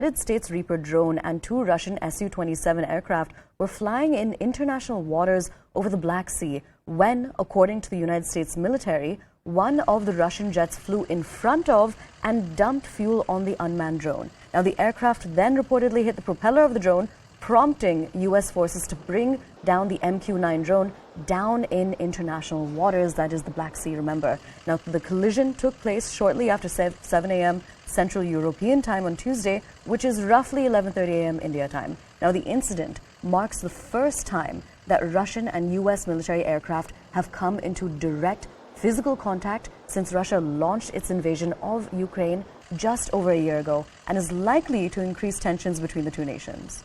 United States Reaper drone and two Russian Su-27 aircraft were flying in international waters over the Black Sea when, according to the United States military, one of the Russian jets flew in front of and dumped fuel on the unmanned drone. Now, the aircraft then reportedly hit the propeller of the drone, prompting U.S. forces to bring down the MQ-9 drone down in international waters, that is the Black Sea, remember. Now, the collision took place shortly after 7 a.m. Central European time on Tuesday, which is roughly 11:30 a.m. India time. Now, the incident marks the first time that Russian and U.S. military aircraft have come into direct physical contact since Russia launched its invasion of Ukraine just over a year ago, and is likely to increase tensions between the two nations.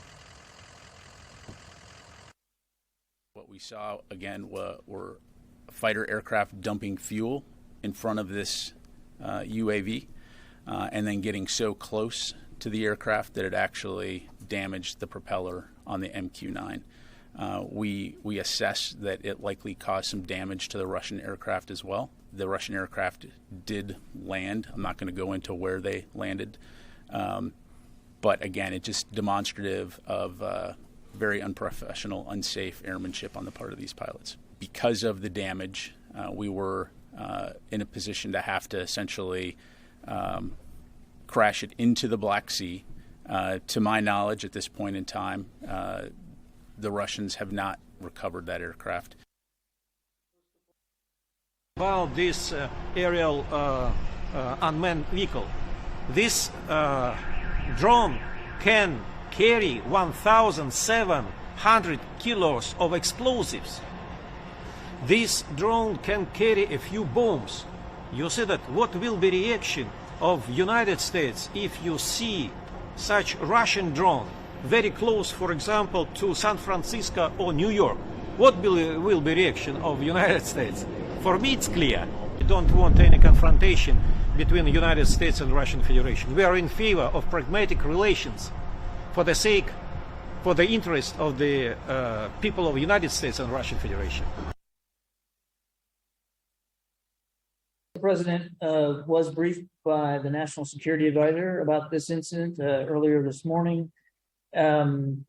What we saw, again, were fighter aircraft dumping fuel in front of this UAV and then getting so close to the aircraft that it actually damaged the propeller on the MQ-9. We assess that it likely caused some damage to the Russian aircraft as well. The Russian aircraft did land. I'm not going to go into where they landed. But again, it's just demonstrative of very unprofessional, unsafe airmanship on the part of these pilots. Because of the damage, we were in a position to have to essentially crash it into the Black Sea. To my knowledge, at this point in time, the Russians have not recovered that aircraft. About this aerial unmanned vehicle, this drone can carry 1,700 kilos of explosives. This drone can carry a few bombs. You see that what will be reaction of United States if you see such Russian drone very close, for example, to San Francisco or New York? What will be reaction of United States? For me, it's clear. We don't want any confrontation between the United States and Russian Federation. We are in favor of pragmatic relations for the interest of the people of the United States and Russian Federation. The president was briefed by the National Security Advisor about this incident earlier this morning. It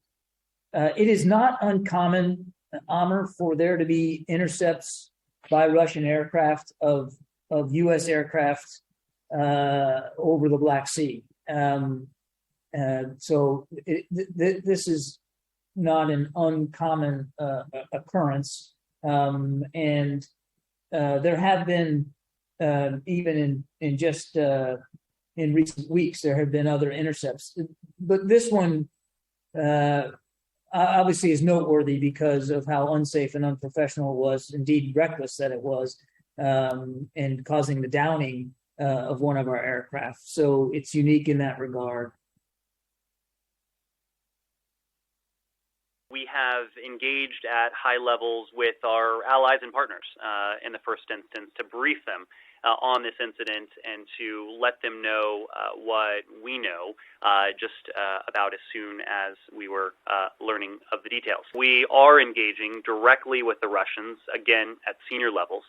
is not uncommon, Amr, for there to be intercepts by Russian aircraft of U.S. aircraft over the Black Sea. So this is not an uncommon occurrence. And there have been, even in just in recent weeks, there have been other intercepts. But this one obviously is noteworthy because of how unsafe and unprofessional it was, indeed reckless that it was, and causing the downing of one of our aircraft. So it's unique in that regard. We have engaged at high levels with our allies and partners in the first instance to brief them on this incident and to let them know what we know just about as soon as we were learning of the details. We are engaging directly with the Russians, again at senior levels,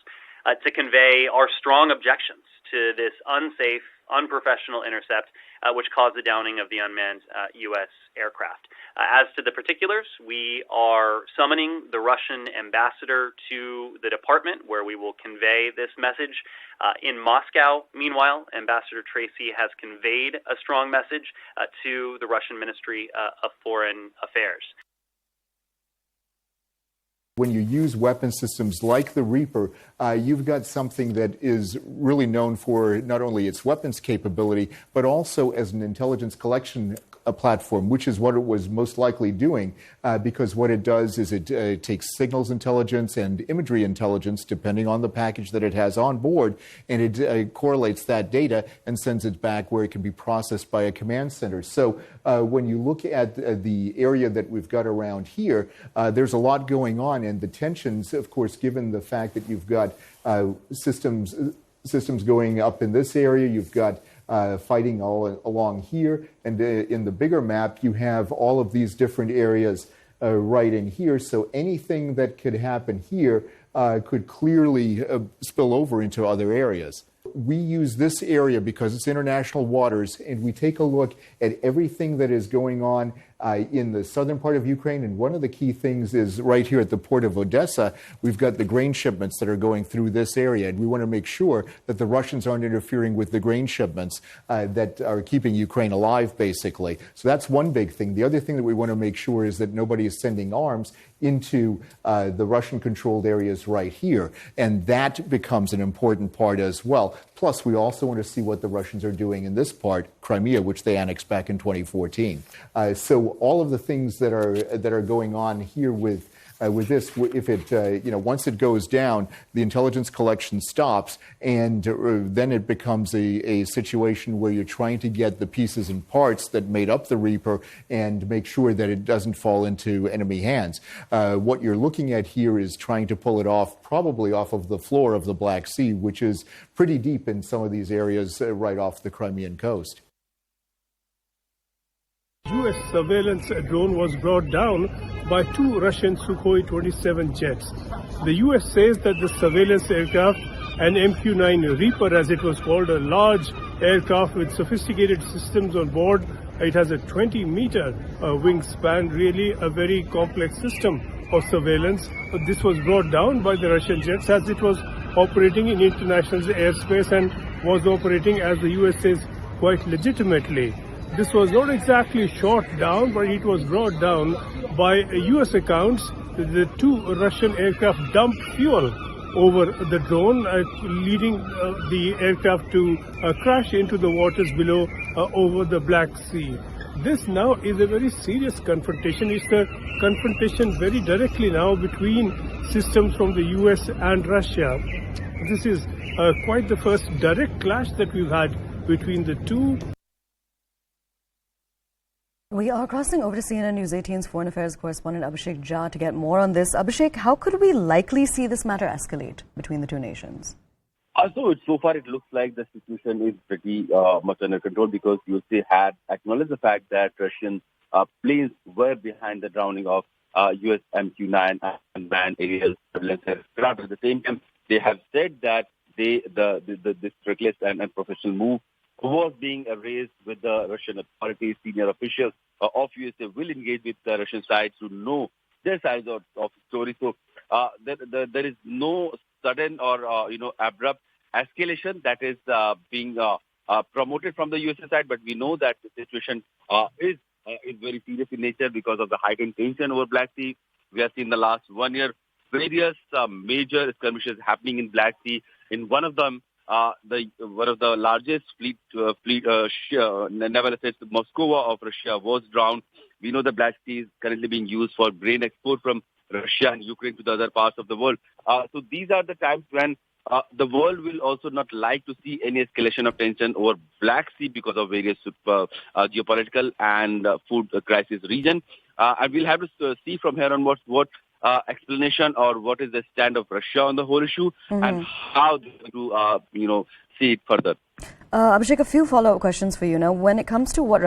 to convey our strong objections to this unsafe, unprofessional intercept which caused the downing of the unmanned U.S. aircraft. As to the particulars, we are summoning the Russian ambassador to the department where we will convey this message. In Moscow, meanwhile, Ambassador Tracy has conveyed a strong message to the Russian Ministry of Foreign Affairs. When you use weapon systems like the Reaper, you've got something that is really known for not only its weapons capability, but also as an intelligence collection platform, which is what it was most likely doing, because what it does is it takes signals intelligence and imagery intelligence, depending on the package that it has on board, and it correlates that data and sends it back where it can be processed by a command center. So when you look at the area that we've got around here, there's a lot going on, and the tensions, of course, given the fact that you've got systems going up in this area, you've got fighting all along here, and in the bigger map, you have all of these different areas right in here. So anything that could happen here could clearly spill over into other areas. We use this area because it's international waters, and we take a look at everything that is going on in the southern part of Ukraine. And one of the key things is right here at the port of Odessa, we've got the grain shipments that are going through this area. And we want to make sure that the Russians aren't interfering with the grain shipments that are keeping Ukraine alive, basically. So that's one big thing. The other thing that we want to make sure is that nobody is sending arms into the Russian-controlled areas right here. And that becomes an important part as well. Plus, we also want to see what the Russians are doing in this part, Crimea, which they annexed back in 2014. So all of the things that are going on here with this, if it once it goes down, the intelligence collection stops, and then it becomes a situation where you're trying to get the pieces and parts that made up the Reaper and make sure that it doesn't fall into enemy hands. What you're looking at here is trying to pull it off, probably off of the floor of the Black Sea, which is pretty deep in some of these areas right off the Crimean coast. U.S. surveillance drone was brought down by two Russian Sukhoi 27 jets. The U.S. says that the surveillance aircraft, an MQ-9 Reaper as it was called, a large aircraft with sophisticated systems on board. It has a 20-meter wingspan, really a very complex system of surveillance. This was brought down by the Russian jets as it was operating in international airspace and was operating, as the U.S. says, quite legitimately. This was not exactly shot down, but it was brought down by U.S. accounts. The two Russian aircraft dumped fuel over the drone, leading the aircraft to crash into the waters below over the Black Sea. This now is a very serious confrontation. It's a confrontation very directly now between systems from the U.S. and Russia. This is quite the first direct clash that we've had between the two. We are crossing over to CNN News 18's Foreign Affairs correspondent Abhishek Jha to get more on this. Abhishek, how could we likely see this matter escalate between the two nations? So far it looks like the situation is pretty much under control, because USA had acknowledged the fact that Russian planes were behind the drowning of US MQ-9 and manned aerial surveillance aircraft. At the same time, they have said that this reckless and unprofessional move was being raised with the Russian authorities. Senior officials of USA will engage with the Russian side to know their side of the story. So there is no sudden or abrupt escalation that is being promoted from the USA side, but we know that the situation is very serious in nature because of the heightened tension over Black Sea. We have seen the last 1 year various major skirmishes happening in Black Sea. In one of them, one of the largest naval assets, Moscow of Russia, was drowned. We know the Black Sea is currently being used for grain export from Russia and Ukraine to the other parts of the world. So these are the times when the world will also not like to see any escalation of tension over Black Sea because of various geopolitical and food crisis region. And we'll have to see from here on what explanation or what is the stand of Russia on the whole issue and how they're going to see it further. Abhishek, a few follow-up questions for you now. When it comes to what Russia